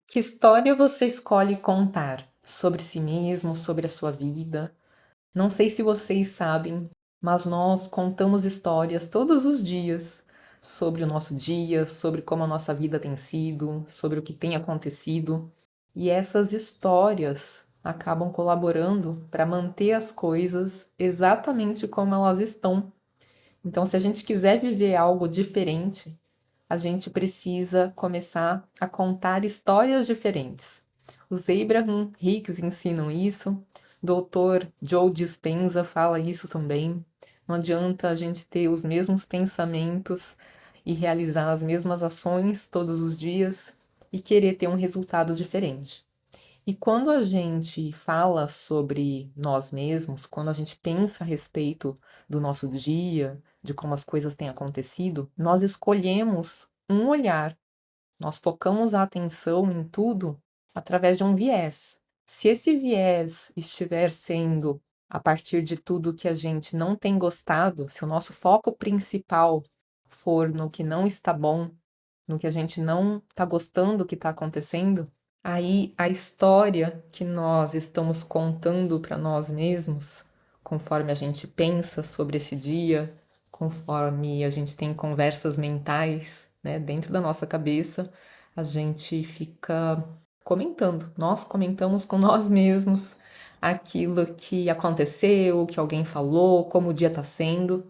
Que história você escolhe contar sobre si mesmo, sobre a sua vida? Não sei se vocês sabem, mas nós contamos histórias todos os dias sobre o nosso dia, sobre como a nossa vida tem sido, sobre o que tem acontecido. E essas histórias acabam colaborando para manter as coisas exatamente como elas estão. Então, se a gente quiser viver algo diferente, a gente precisa começar a contar histórias diferentes. Os Abraham Hicks ensinam isso, Dr. Joe Dispenza fala isso também. Não adianta a gente ter os mesmos pensamentos e realizar as mesmas ações todos os dias e querer ter um resultado diferente. E quando a gente fala sobre nós mesmos, quando a gente pensa a respeito do nosso dia, de como as coisas têm acontecido, nós escolhemos um olhar, nós focamos a atenção em tudo através de um viés. Se esse viés estiver sendo a partir de tudo que a gente não tem gostado, se o nosso foco principal for no que não está bom, no que a gente não está gostando do que está acontecendo, aí a história que nós estamos contando para nós mesmos, conforme a gente pensa sobre esse dia, conforme a gente tem conversas mentais, né, dentro da nossa cabeça, a gente fica comentando. Nós comentamos com nós mesmos aquilo que aconteceu, que alguém falou, como o dia está sendo.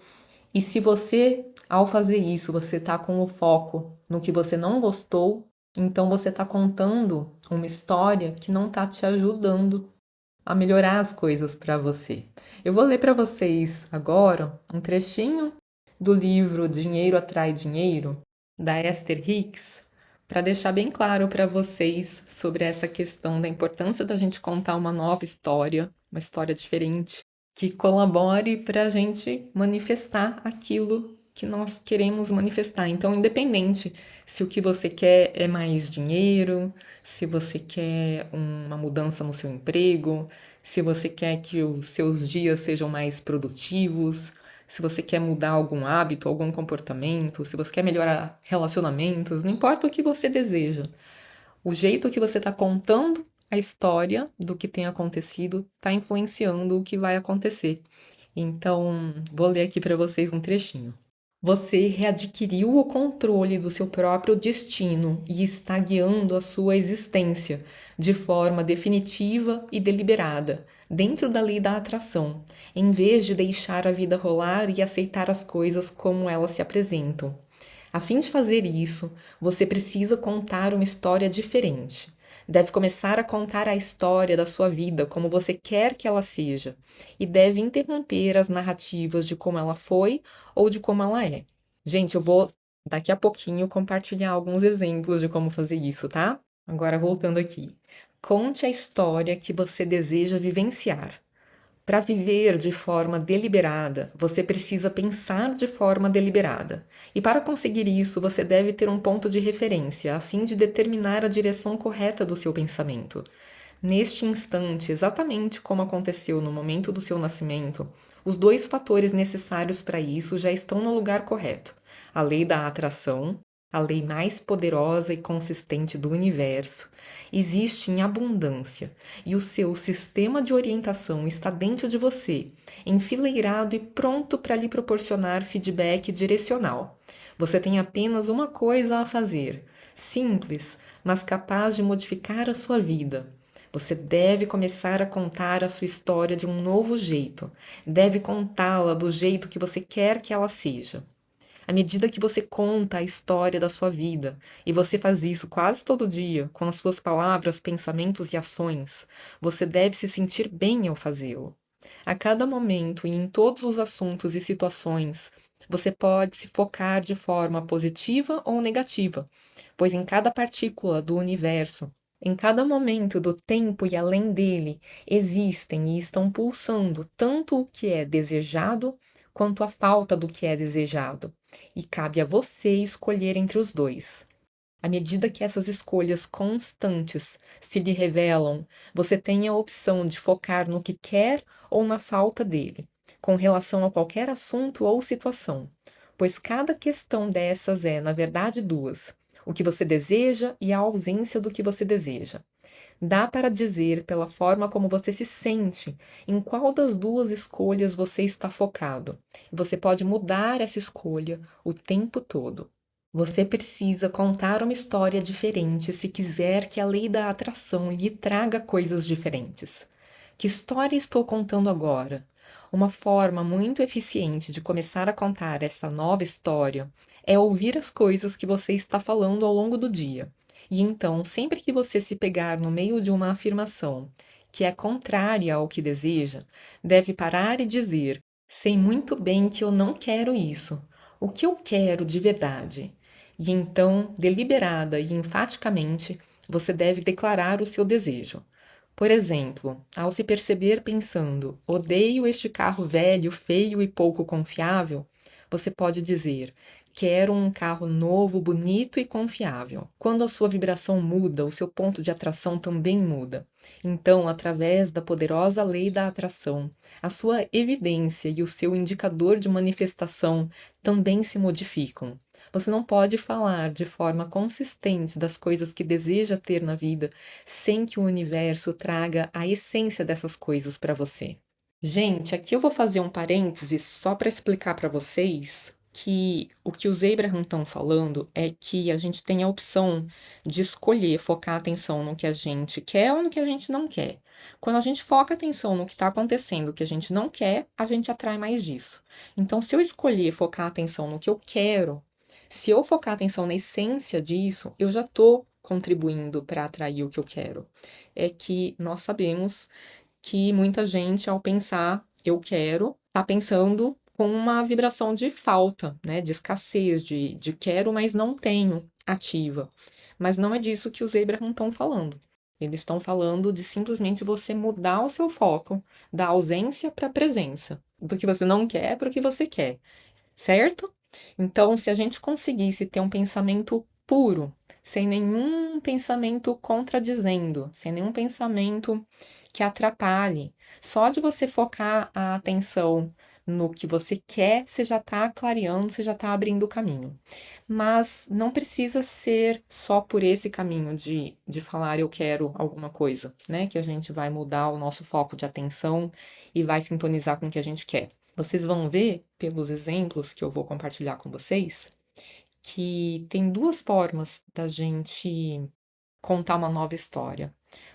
E se você, ao fazer isso, você está com o foco no que você não gostou, então você está contando uma história que não está te ajudando a melhorar as coisas para você. Eu vou ler para vocês agora um trechinho do livro Dinheiro Atrai Dinheiro, da Esther Hicks, para deixar bem claro para vocês sobre essa questão da importância da gente contar uma nova história, uma história diferente, que colabore para a gente manifestar aquilo que nós queremos manifestar. Então, independente se o que você quer é mais dinheiro, se você quer uma mudança no seu emprego, se você quer que os seus dias sejam mais produtivos, se você quer mudar algum hábito, algum comportamento, se você quer melhorar relacionamentos, não importa o que você deseja. O jeito que você está contando a história do que tem acontecido está influenciando o que vai acontecer. Então, vou ler aqui para vocês um trechinho. Você readquiriu o controle do seu próprio destino e está guiando a sua existência de forma definitiva e deliberada, dentro da lei da atração, em vez de deixar a vida rolar e aceitar as coisas como elas se apresentam. A fim de fazer isso, você precisa contar uma história diferente. Deve começar a contar a história da sua vida como você quer que ela seja, e deve interromper as narrativas de como ela foi ou de como ela é. Gente, eu vou daqui a pouquinho compartilhar alguns exemplos de como fazer isso, tá? Agora voltando aqui. Conte a história que você deseja vivenciar. Para viver de forma deliberada, você precisa pensar de forma deliberada. E para conseguir isso, você deve ter um ponto de referência, a fim de determinar a direção correta do seu pensamento. Neste instante, exatamente como aconteceu no momento do seu nascimento, os dois fatores necessários para isso já estão no lugar correto: a lei da atração, a lei mais poderosa e consistente do universo, existe em abundância e o seu sistema de orientação está dentro de você, enfileirado e pronto para lhe proporcionar feedback direcional. Você tem apenas uma coisa a fazer, simples, mas capaz de modificar a sua vida. Você deve começar a contar a sua história de um novo jeito. Deve contá-la do jeito que você quer que ela seja. À medida que você conta a história da sua vida, e você faz isso quase todo dia, com as suas palavras, pensamentos e ações, você deve se sentir bem ao fazê-lo. A cada momento e em todos os assuntos e situações, você pode se focar de forma positiva ou negativa, pois em cada partícula do universo, em cada momento do tempo e além dele, existem e estão pulsando tanto o que é desejado quanto a falta do que é desejado, e cabe a você escolher entre os dois. À medida que essas escolhas constantes se lhe revelam, você tem a opção de focar no que quer ou na falta dele, com relação a qualquer assunto ou situação, pois cada questão dessas é, na verdade, duas. o que você deseja e a ausência do que você deseja. Dá para dizer, pela forma como você se sente, em qual das duas escolhas você está focado. Você pode mudar essa escolha o tempo todo. Você precisa contar uma história diferente se quiser que a lei da atração lhe traga coisas diferentes. Que história estou contando agora? Uma forma muito eficiente de começar a contar essa nova história é ouvir as coisas que você está falando ao longo do dia. E então, sempre que você se pegar no meio de uma afirmação que é contrária ao que deseja, deve parar e dizer: sei muito bem que eu não quero isso. O que eu quero de verdade? E então, deliberada e enfaticamente, você deve declarar o seu desejo. Por exemplo, ao se perceber pensando, odeio este carro velho, feio e pouco confiável, você pode dizer, quero um carro novo, bonito e confiável. Quando a sua vibração muda, o seu ponto de atração também muda. Então, através da poderosa lei da atração, a sua evidência e o seu indicador de manifestação também se modificam. Você não pode falar de forma consistente das coisas que deseja ter na vida sem que o universo traga a essência dessas coisas para você. Gente, aqui eu vou fazer um parêntese só para explicar para vocês que o que os Abraham estão falando é que a gente tem a opção de escolher focar a atenção no que a gente quer ou no que a gente não quer. Quando a gente foca a atenção no que está acontecendo, o que a gente não quer, a gente atrai mais disso. Então, se eu escolher focar a atenção no que eu quero, se eu focar a atenção na essência disso, eu já estou contribuindo para atrair o que eu quero. É que nós sabemos que muita gente, ao pensar eu quero, está pensando com uma vibração de falta, né? De escassez, de quero, mas não tenho ativa. Mas não é disso que os Abraham estão falando. Eles estão falando de simplesmente você mudar o seu foco da ausência para a presença, do que você não quer para o que você quer, certo? Então, se a gente conseguisse ter um pensamento puro, sem nenhum pensamento contradizendo, sem nenhum pensamento que atrapalhe, só de você focar a atenção no que você quer, você já está clareando, você já está abrindo o caminho. Mas não precisa ser só por esse caminho de falar eu quero alguma coisa, né? Que a gente vai mudar o nosso foco de atenção e vai sintonizar com o que a gente quer. Vocês vão ver, pelos exemplos que eu vou compartilhar com vocês, que tem duas formas da gente contar uma nova história.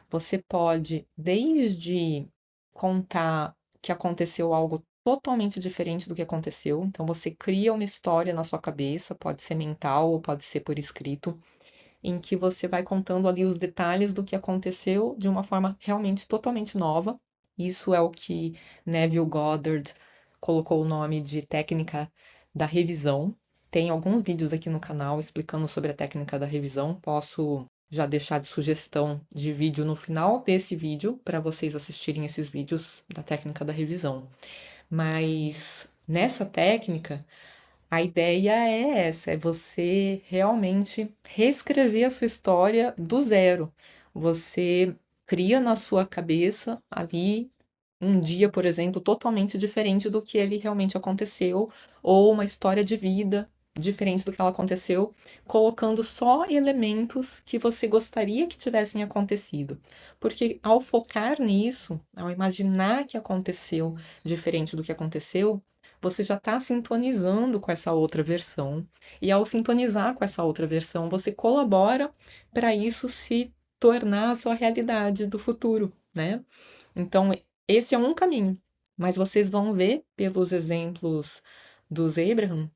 Você pode, desde contar que aconteceu algo totalmente diferente do que aconteceu, então você cria uma história na sua cabeça, pode ser mental ou pode ser por escrito, em que você vai contando ali os detalhes do que aconteceu de uma forma realmente totalmente nova. Isso é o que Neville Goddard colocou o nome de técnica da revisão. Tem alguns vídeos aqui no canal explicando sobre a técnica da revisão. Posso já deixar de sugestão de vídeo no final desse vídeo para vocês assistirem esses vídeos da técnica da revisão. Mas nessa técnica, a ideia é essa, é você realmente reescrever a sua história do zero. Você cria na sua cabeça ali um dia, por exemplo, totalmente diferente do que ele realmente aconteceu, ou uma história de vida diferente do que ela aconteceu, colocando só elementos que você gostaria que tivessem acontecido. Porque ao focar nisso, ao imaginar que aconteceu diferente do que aconteceu, você já está sintonizando com essa outra versão. E ao sintonizar com essa outra versão, você colabora para isso se tornar a sua realidade do futuro, né? Então, esse é um caminho. Mas vocês vão ver pelos exemplos dos Abraham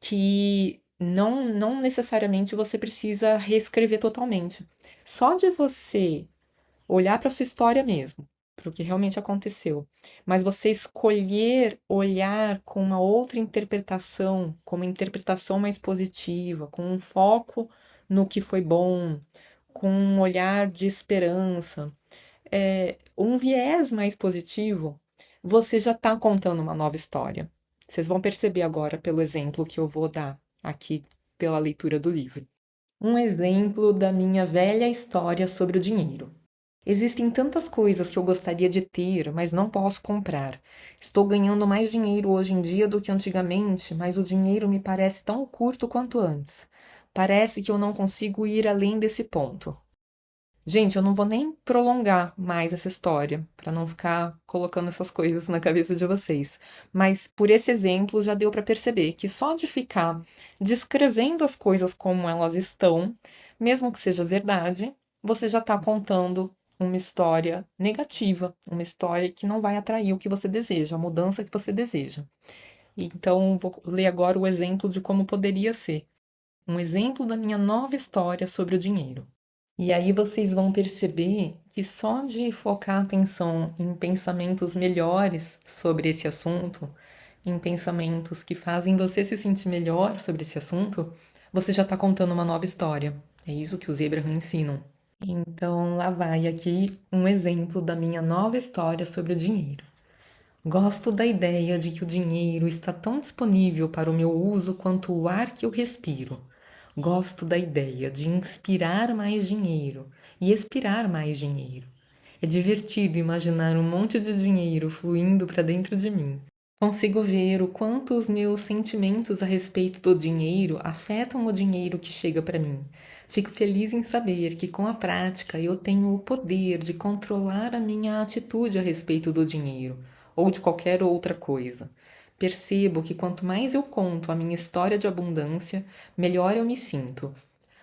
que não necessariamente você precisa reescrever totalmente. Só de você olhar para sua história mesmo, para o que realmente aconteceu, mas você escolher olhar com uma outra interpretação, com uma interpretação mais positiva, com um foco no que foi bom, com um olhar de esperança, um viés mais positivo, você já está contando uma nova história. Vocês vão perceber agora pelo exemplo que eu vou dar aqui pela leitura do livro. Um exemplo da minha velha história sobre o dinheiro. Existem tantas coisas que eu gostaria de ter, mas não posso comprar. Estou ganhando mais dinheiro hoje em dia do que antigamente, mas o dinheiro me parece tão curto quanto antes. Parece que eu não consigo ir além desse ponto. Gente, eu não vou nem prolongar mais essa história, para não ficar colocando essas coisas na cabeça de vocês. Mas por esse exemplo já deu para perceber que só de ficar descrevendo as coisas como elas estão, mesmo que seja verdade, você já está contando uma história negativa, uma história que não vai atrair o que você deseja, a mudança que você deseja. Então, vou ler agora o exemplo de como poderia ser. Um exemplo da minha nova história sobre o dinheiro. E aí vocês vão perceber que só de focar a atenção em pensamentos melhores sobre esse assunto, em pensamentos que fazem você se sentir melhor sobre esse assunto, você já está contando uma nova história. É isso que os Abraham ensinam. Então, lá vai aqui um exemplo da minha nova história sobre o dinheiro. Gosto da ideia de que o dinheiro está tão disponível para o meu uso quanto o ar que eu respiro. Gosto da ideia de inspirar mais dinheiro e expirar mais dinheiro. É divertido imaginar um monte de dinheiro fluindo para dentro de mim. Consigo ver o quanto os meus sentimentos a respeito do dinheiro afetam o dinheiro que chega para mim. Fico feliz em saber que com a prática eu tenho o poder de controlar a minha atitude a respeito do dinheiro ou de qualquer outra coisa. Percebo que quanto mais eu conto a minha história de abundância, melhor eu me sinto.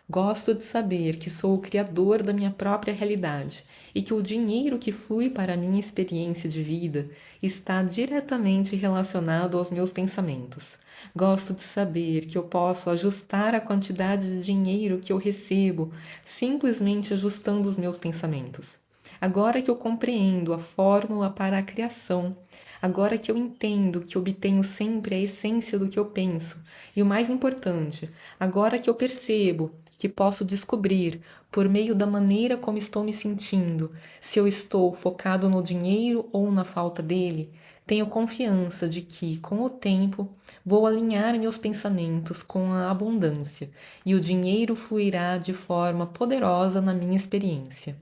Gosto de saber que sou o criador da minha própria realidade e que o dinheiro que flui para a minha experiência de vida está diretamente relacionado aos meus pensamentos. Gosto de saber que eu posso ajustar a quantidade de dinheiro que eu recebo simplesmente ajustando os meus pensamentos. Agora que eu compreendo a fórmula para a criação, agora que eu entendo que obtenho sempre a essência do que eu penso, e o mais importante, agora que eu percebo que posso descobrir, por meio da maneira como estou me sentindo, se eu estou focado no dinheiro ou na falta dele, tenho confiança de que, com o tempo, vou alinhar meus pensamentos com a abundância e o dinheiro fluirá de forma poderosa na minha experiência.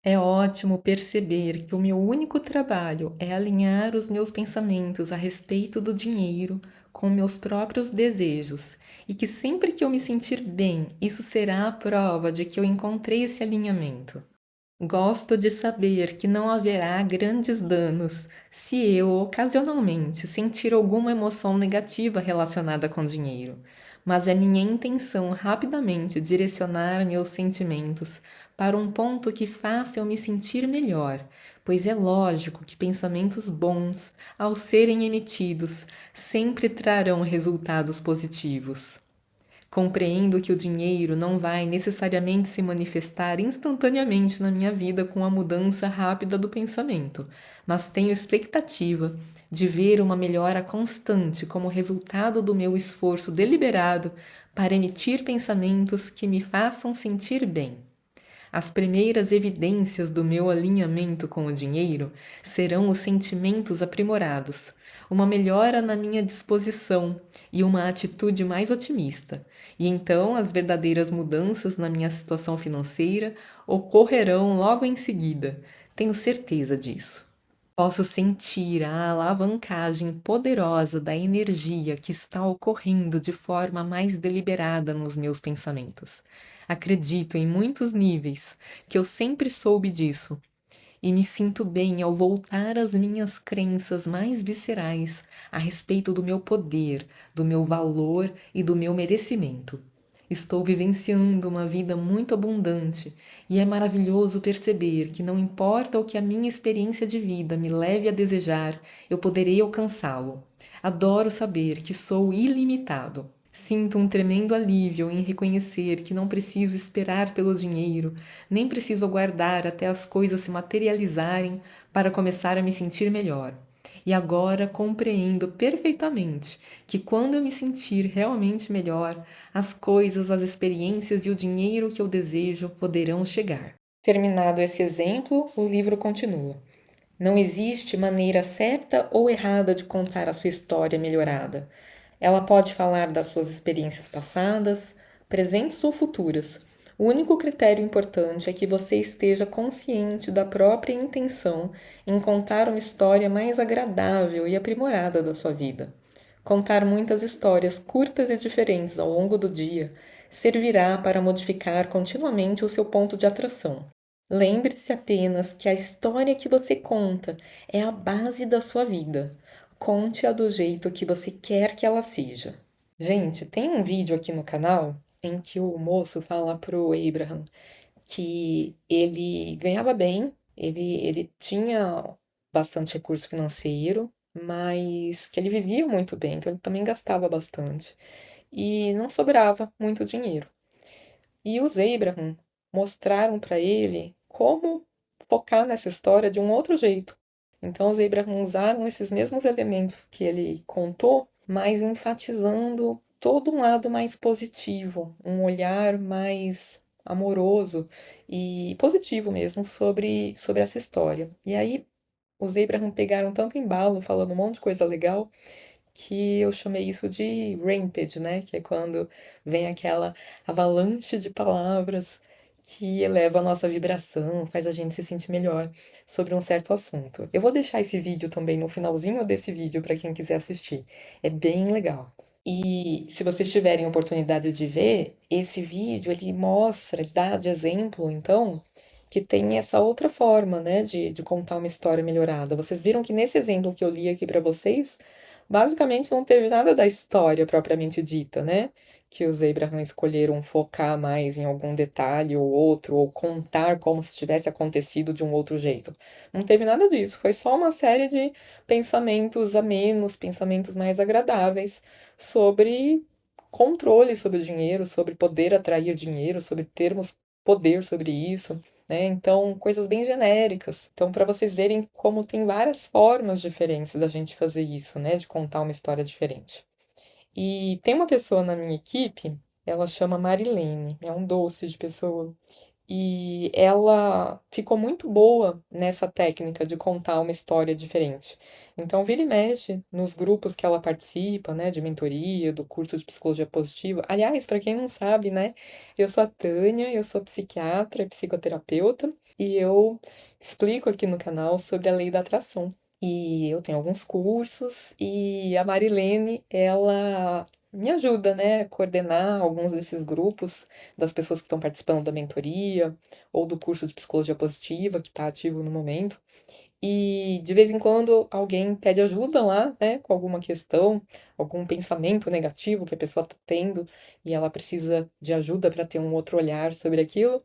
É ótimo perceber que o meu único trabalho é alinhar os meus pensamentos a respeito do dinheiro com meus próprios desejos e que sempre que eu me sentir bem, isso será a prova de que eu encontrei esse alinhamento. Gosto de saber que não haverá grandes danos se eu ocasionalmente sentir alguma emoção negativa relacionada com dinheiro, mas é minha intenção rapidamente direcionar meus sentimentos para um ponto que faça eu me sentir melhor, pois é lógico que pensamentos bons, ao serem emitidos, sempre trarão resultados positivos. Compreendo que o dinheiro não vai necessariamente se manifestar instantaneamente na minha vida com a mudança rápida do pensamento, mas tenho expectativa de ver uma melhora constante como resultado do meu esforço deliberado para emitir pensamentos que me façam sentir bem. As primeiras evidências do meu alinhamento com o dinheiro serão os sentimentos aprimorados, uma melhora na minha disposição e uma atitude mais otimista. E então as verdadeiras mudanças na minha situação financeira ocorrerão logo em seguida. Tenho certeza disso. Posso sentir a alavancagem poderosa da energia que está ocorrendo de forma mais deliberada nos meus pensamentos. Acredito em muitos níveis que eu sempre soube disso e me sinto bem ao voltar às minhas crenças mais viscerais a respeito do meu poder, do meu valor e do meu merecimento. Estou vivenciando uma vida muito abundante e é maravilhoso perceber que não importa o que a minha experiência de vida me leve a desejar, eu poderei alcançá-lo. Adoro saber que sou ilimitado. Sinto um tremendo alívio em reconhecer que não preciso esperar pelo dinheiro, nem preciso aguardar até as coisas se materializarem para começar a me sentir melhor. E agora compreendo perfeitamente que quando eu me sentir realmente melhor, as coisas, as experiências e o dinheiro que eu desejo poderão chegar. Terminado esse exemplo, o livro continua. Não existe maneira certa ou errada de contar a sua história melhorada. Ela pode falar das suas experiências passadas, presentes ou futuras. O único critério importante é que você esteja consciente da própria intenção em contar uma história mais agradável e aprimorada da sua vida. Contar muitas histórias curtas e diferentes ao longo do dia servirá para modificar continuamente o seu ponto de atração. Lembre-se apenas que a história que você conta é a base da sua vida. Conte-a do jeito que você quer que ela seja. Gente, tem um vídeo aqui no canal em que o moço fala pro Abraham que ele ganhava bem, ele tinha bastante recurso financeiro, mas que ele vivia muito bem, então ele também gastava bastante. E não sobrava muito dinheiro. E os Abraham mostraram para ele como focar nessa história de um outro jeito. Então os Abraham usaram esses mesmos elementos que ele contou, mas enfatizando todo um lado mais positivo, um olhar mais amoroso e positivo mesmo sobre essa história. E aí os Abraham pegaram tanto embalo, falando um monte de coisa legal, que eu chamei isso de rampage, né? Que é quando vem aquela avalanche de palavras que eleva a nossa vibração, faz a gente se sentir melhor sobre um certo assunto. Eu vou deixar esse vídeo também no finalzinho desse vídeo para quem quiser assistir. É bem legal. E se vocês tiverem oportunidade de ver, esse vídeo ele mostra, ele dá de exemplo, então, que tem essa outra forma, né, de contar uma história melhorada. Vocês viram que nesse exemplo que eu li aqui para vocês, basicamente não teve nada da história propriamente dita, né? Que os Abraham escolheram focar mais em algum detalhe ou outro, ou contar como se tivesse acontecido de um outro jeito. Não teve nada disso, foi só uma série de pensamentos amenos, pensamentos mais agradáveis sobre controle sobre o dinheiro, sobre poder atrair dinheiro, sobre termos poder sobre isso, né? Então, coisas bem genéricas. Então, para vocês verem como tem várias formas diferentes da gente fazer isso, né? De contar uma história diferente. E tem uma pessoa na minha equipe, ela chama Marilene, é um doce de pessoa. E ela ficou muito boa nessa técnica de contar uma história diferente. Então, vira e mexe nos grupos que ela participa, né, de mentoria, do curso de psicologia positiva. Aliás, para quem não sabe, né, eu sou a Tânia, eu sou psiquiatra e psicoterapeuta, e eu explico aqui no canal sobre a lei da atração. E eu tenho alguns cursos e a Marilene, ela me ajuda, né, a coordenar alguns desses grupos das pessoas que estão participando da mentoria ou do curso de psicologia positiva que está ativo no momento. E de vez em quando alguém pede ajuda lá, né, com alguma questão, algum pensamento negativo que a pessoa está tendo e ela precisa de ajuda para ter um outro olhar sobre aquilo.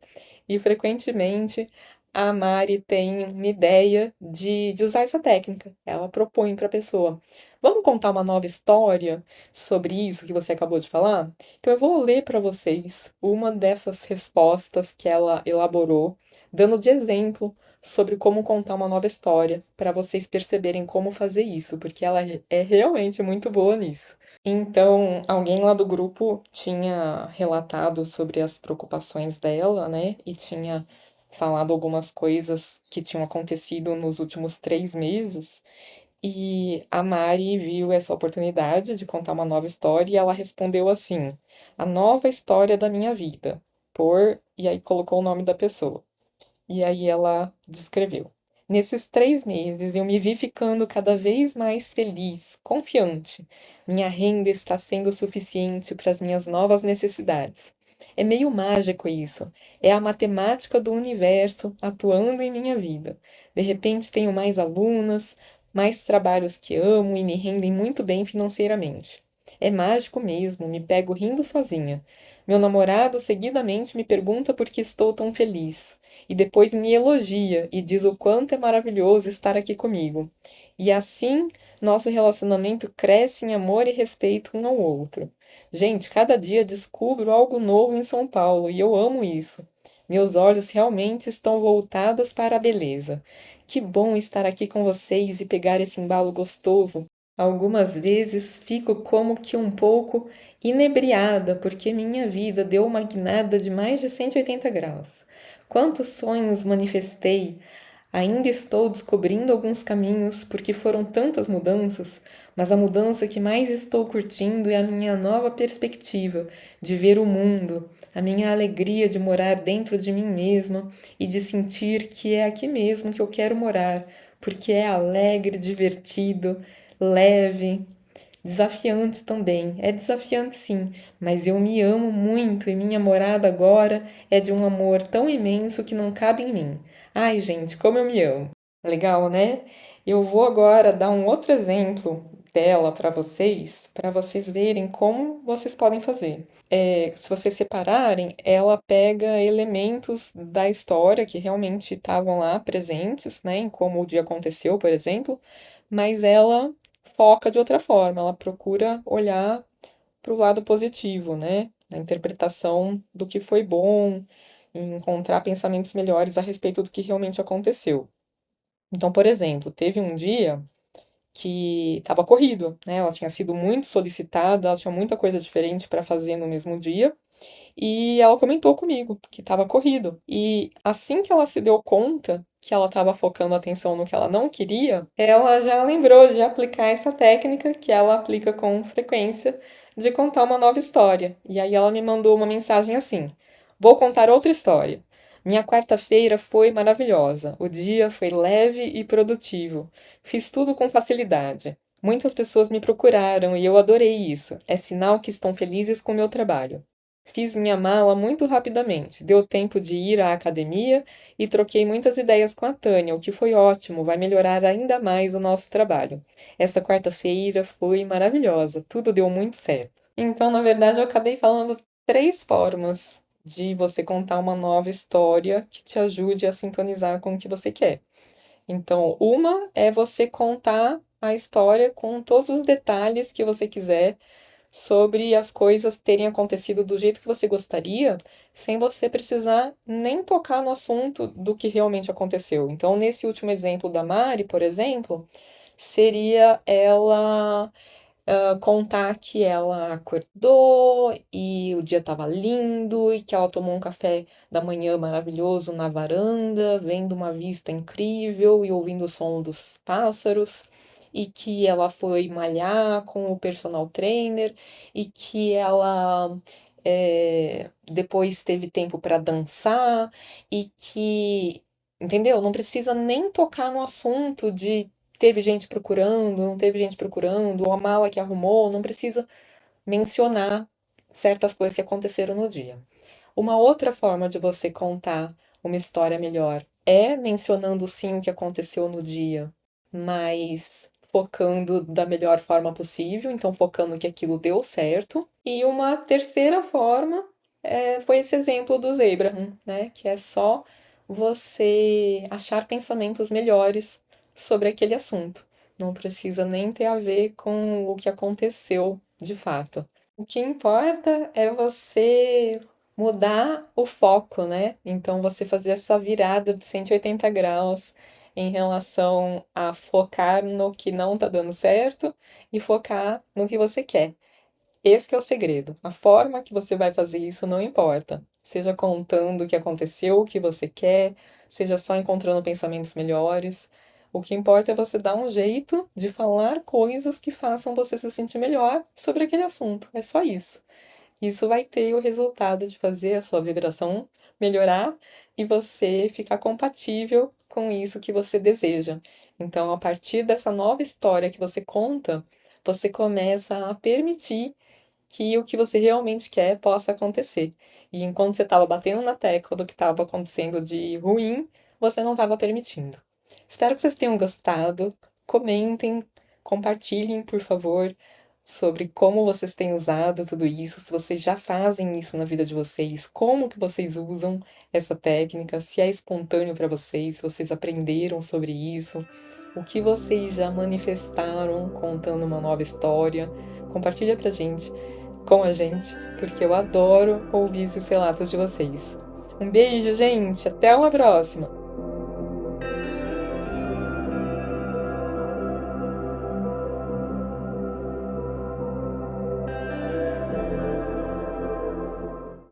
E frequentemente a Mari tem uma ideia de usar essa técnica. Ela propõe para a pessoa: vamos contar uma nova história sobre isso que você acabou de falar? Então eu vou ler para vocês uma dessas respostas que ela elaborou, dando de exemplo sobre como contar uma nova história, para vocês perceberem como fazer isso, porque ela é realmente muito boa nisso. Então, alguém lá do grupo tinha relatado sobre as preocupações dela, né? E tinha falado algumas coisas que tinham acontecido nos últimos 3 meses. E a Mari viu essa oportunidade de contar uma nova história e ela respondeu assim: A nova história da minha vida. E aí colocou o nome da pessoa. E aí ela descreveu: Nesses 3 meses eu me vi ficando cada vez mais feliz, confiante. Minha renda está sendo suficiente para as minhas novas necessidades. É meio mágico isso. É a matemática do universo atuando em minha vida. De repente tenho mais alunas, mais trabalhos que amo e me rendem muito bem financeiramente. É mágico mesmo, me pego rindo sozinha. Meu namorado seguidamente me pergunta por que estou tão feliz e depois me elogia e diz o quanto é maravilhoso estar aqui comigo. E assim, nosso relacionamento cresce em amor e respeito um ao outro. Gente, cada dia descubro algo novo em São Paulo e eu amo isso. Meus olhos realmente estão voltados para a beleza. Que bom estar aqui com vocês e pegar esse embalo gostoso. Algumas vezes fico como que um pouco inebriada, porque minha vida deu uma guinada de mais de 180 graus. Quantos sonhos manifestei! Ainda estou descobrindo alguns caminhos, porque foram tantas mudanças, mas a mudança que mais estou curtindo é a minha nova perspectiva de ver o mundo, a minha alegria de morar dentro de mim mesma e de sentir que é aqui mesmo que eu quero morar, porque é alegre, divertido, leve. Desafiante também. É desafiante sim, mas eu me amo muito e minha morada agora é de um amor tão imenso que não cabe em mim. Ai, gente, como eu me amo. Legal, né? Eu vou agora dar um outro exemplo dela para vocês verem como vocês podem fazer. Se vocês separarem, ela pega elementos da história que realmente estavam lá presentes, né, em como o dia aconteceu, por exemplo, mas ela foca de outra forma, ela procura olhar para o lado positivo, né, na interpretação do que foi bom, encontrar pensamentos melhores a respeito do que realmente aconteceu. Então, por exemplo, teve um dia que estava corrido, né? Ela tinha sido muito solicitada, ela tinha muita coisa diferente para fazer no mesmo dia. E ela comentou comigo que estava corrido. E assim que ela se deu conta que ela estava focando a atenção no que ela não queria, ela já lembrou de aplicar essa técnica que ela aplica com frequência de contar uma nova história. E aí ela me mandou uma mensagem assim: Vou contar outra história. Minha quarta-feira foi maravilhosa. O dia foi leve e produtivo. Fiz tudo com facilidade. Muitas pessoas me procuraram e eu adorei isso. É sinal que estão felizes com o meu trabalho. Fiz minha mala muito rapidamente. Deu tempo de ir à academia e troquei muitas ideias com a Tânia, o que foi ótimo, vai melhorar ainda mais o nosso trabalho. Esta quarta-feira foi maravilhosa, tudo deu muito certo. Então, na verdade, eu acabei falando três formas de você contar uma nova história que te ajude a sintonizar com o que você quer. Então, uma é você contar a história com todos os detalhes que você quiser sobre as coisas terem acontecido do jeito que você gostaria, sem você precisar nem tocar no assunto do que realmente aconteceu. Então, nesse último exemplo da Mari, por exemplo, seria ela contar que ela acordou e o dia estava lindo e que ela tomou um café da manhã maravilhoso na varanda, vendo uma vista incrível e ouvindo o som dos pássaros. E que ela foi malhar com o personal trainer e que ela depois teve tempo para dançar e que, entendeu? Não precisa nem tocar no assunto de teve gente procurando, não teve gente procurando, ou a mala que arrumou, não precisa mencionar certas coisas que aconteceram no dia. Uma outra forma de você contar uma história melhor é mencionando sim o que aconteceu no dia, mas focando da melhor forma possível, então focando que aquilo deu certo. E uma terceira forma foi esse exemplo do Abraham, né? Que é só você achar pensamentos melhores sobre aquele assunto. Não precisa nem ter a ver com o que aconteceu de fato. O que importa é você mudar o foco, né? Então você fazer essa virada de 180 graus em relação a focar no que não tá dando certo e focar no que você quer. Esse que é o segredo. A forma que você vai fazer isso não importa. Seja contando o que aconteceu, o que você quer, seja só encontrando pensamentos melhores. O que importa é você dar um jeito de falar coisas que façam você se sentir melhor sobre aquele assunto. É só isso. Isso vai ter o resultado de fazer a sua vibração melhorar e você ficar compatível com isso que você deseja. Então, a partir dessa nova história que você conta, você começa a permitir que o que você realmente quer possa acontecer. E enquanto você estava batendo na tecla do que estava acontecendo de ruim, você não estava permitindo. Espero que vocês tenham gostado. Comentem, compartilhem, por favor, sobre como vocês têm usado tudo isso, se vocês já fazem isso na vida de vocês, como que vocês usam essa técnica, se é espontâneo para vocês, se vocês aprenderam sobre isso, o que vocês já manifestaram contando uma nova história. Compartilha pra gente, com a gente, porque eu adoro ouvir esses relatos de vocês. Um beijo, gente, até uma próxima!